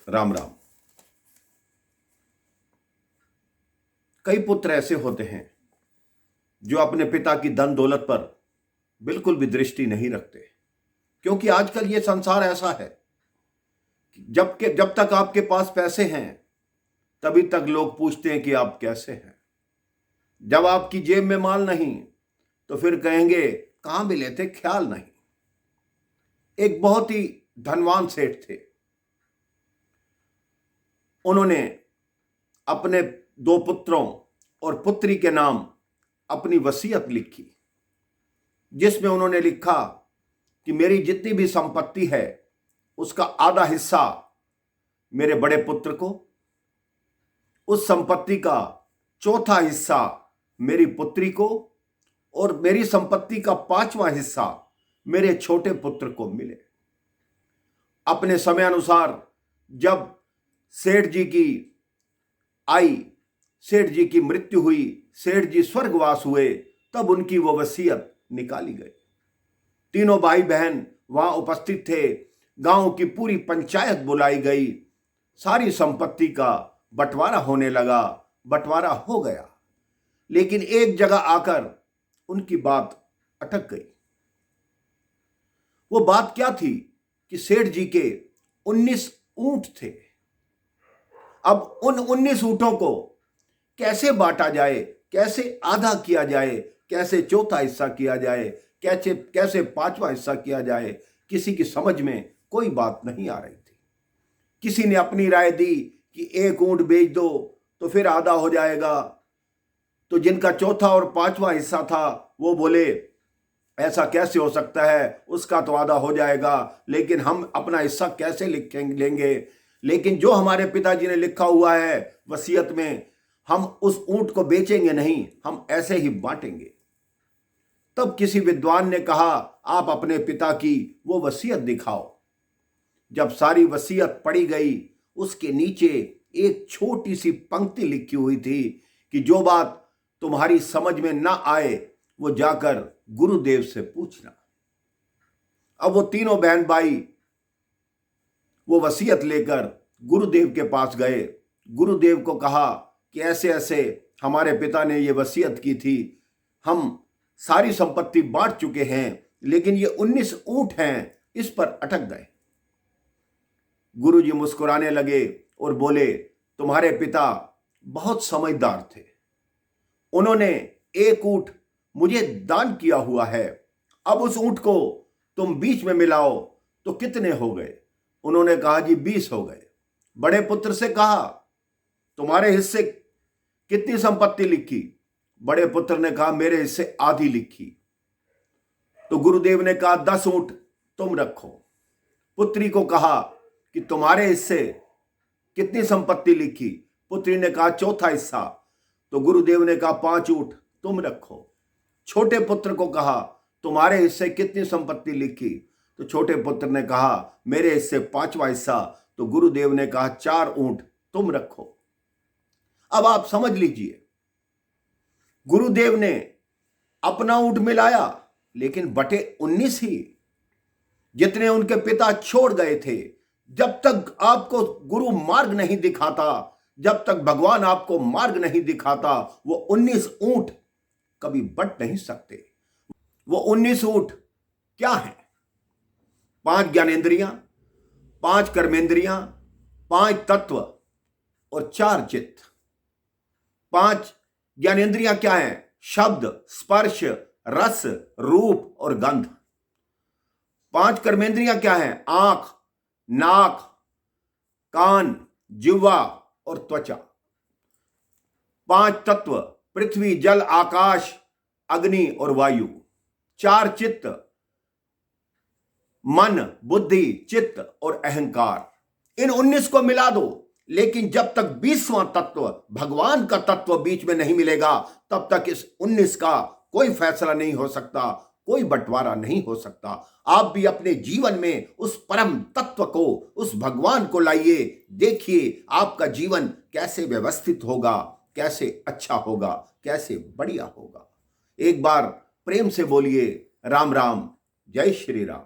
राम राम। कई पुत्र ऐसे होते हैं जो अपने पिता की धन दौलत पर बिल्कुल भी दृष्टि नहीं रखते, क्योंकि आजकल ये संसार ऐसा है कि जब तक आपके पास पैसे हैं तभी तक लोग पूछते हैं कि आप कैसे हैं। जब आपकी जेब में माल नहीं तो फिर कहेंगे कहां मिले थे, ख्याल नहीं। एक बहुत ही धनवान सेठ थे। उन्होंने अपने दो पुत्रों और पुत्री के नाम अपनी वसीयत लिखी, जिसमें उन्होंने लिखा कि मेरी जितनी भी संपत्ति है उसका आधा हिस्सा मेरे बड़े पुत्र को, उस संपत्ति का चौथा हिस्सा मेरी पुत्री को और मेरी संपत्ति का पांचवां हिस्सा मेरे छोटे पुत्र को मिले। अपने समय अनुसार जब सेठ जी की सेठ जी की मृत्यु हुई, सेठ जी स्वर्गवास हुए, तब उनकी वो वसीयत निकाली गई। तीनों भाई बहन वहां उपस्थित थे। गांव की पूरी पंचायत बुलाई गई। सारी संपत्ति का बंटवारा होने लगा। बंटवारा हो गया, लेकिन एक जगह आकर उनकी बात अटक गई। वो बात क्या थी कि सेठ जी के 19 ऊंट थे। अब उन 19 ऊंटों को कैसे बांटा जाए, कैसे आधा किया जाए, कैसे चौथा हिस्सा किया जाए, कैसे पांचवा हिस्सा किया जाए, किसी की समझ में कोई बात नहीं आ रही थी। किसी ने अपनी राय दी कि एक ऊंट बेच दो तो फिर आधा हो जाएगा। तो जिनका चौथा और पांचवा हिस्सा था वो बोले ऐसा कैसे हो सकता है, उसका तो आधा हो जाएगा, लेकिन हम अपना हिस्सा कैसे लेंगे। लेकिन जो हमारे पिताजी ने लिखा हुआ है वसीयत में, हम उस ऊंट को बेचेंगे नहीं, हम ऐसे ही बांटेंगे। तब किसी विद्वान ने कहा आप अपने पिता की वो वसीयत दिखाओ। जब सारी वसीयत पढ़ी गई, उसके नीचे एक छोटी सी पंक्ति लिखी हुई थी कि जो बात तुम्हारी समझ में ना आए वो जाकर गुरुदेव से पूछना। अब वो तीनों बहन भाई वो वसीयत लेकर गुरुदेव के पास गए। गुरुदेव को कहा कि ऐसे ऐसे हमारे पिता ने ये वसीयत की थी, हम सारी संपत्ति बांट चुके हैं, लेकिन ये 19 ऊंट हैं, इस पर अटक गए। गुरुजी मुस्कुराने लगे और बोले तुम्हारे पिता बहुत समझदार थे, उन्होंने एक ऊंट मुझे दान किया हुआ है। अब उस ऊंट को तुम बीच में मिलाओ तो कितने हो गए? उन्होंने कहा जी 20 हो गए। बड़े पुत्र से कहा तुम्हारे हिस्से कितनी संपत्ति लिखी? बड़े पुत्र ने कहा मेरे हिस्से आधी लिखी। तो गुरुदेव ने कहा 10 ऊंट तुम रखो। पुत्री को कहा कि तुम्हारे हिस्से कितनी संपत्ति लिखी? पुत्री ने कहा चौथा हिस्सा। तो गुरुदेव ने कहा 5 ऊंट तुम रखो। छोटे पुत्र को कहा तुम्हारे हिस्से कितनी संपत्ति लिखी? तो छोटे पुत्र ने कहा मेरे हिस्से पांचवा हिस्सा। तो गुरुदेव ने कहा 4 ऊंट तुम रखो। अब आप समझ लीजिए, गुरुदेव ने अपना ऊंट मिलाया, लेकिन बटे 19 ही, जितने उनके पिता छोड़ गए थे। जब तक आपको गुरु मार्ग नहीं दिखाता, जब तक भगवान आपको मार्ग नहीं दिखाता, वो 19 ऊंट कभी बट नहीं सकते। वो 19 ऊंट क्या है? 5 ज्ञानेंद्रियां, 5 कर्मेंद्रियां, 5 तत्व और 4 चित्त। 5 ज्ञानेंद्रियां क्या है? शब्द, स्पर्श, रस, रूप और गंध। 5 कर्मेंद्रियां क्या है? आंख, नाक, कान, जिह्वा और त्वचा। 5 तत्व पृथ्वी, जल, आकाश, अग्नि और वायु। 4 चित्त मन, बुद्धि, चित्त और अहंकार। इन 19 को मिला दो, लेकिन जब तक 20वां तत्व, भगवान का तत्व बीच में नहीं मिलेगा, तब तक इस 19 का कोई फैसला नहीं हो सकता, कोई बंटवारा नहीं हो सकता। आप भी अपने जीवन में उस परम तत्व को, उस भगवान को लाइए। देखिए आपका जीवन कैसे व्यवस्थित होगा, कैसे अच्छा होगा, कैसे बढ़िया होगा। एक बार प्रेम से बोलिए राम राम, जय श्री राम।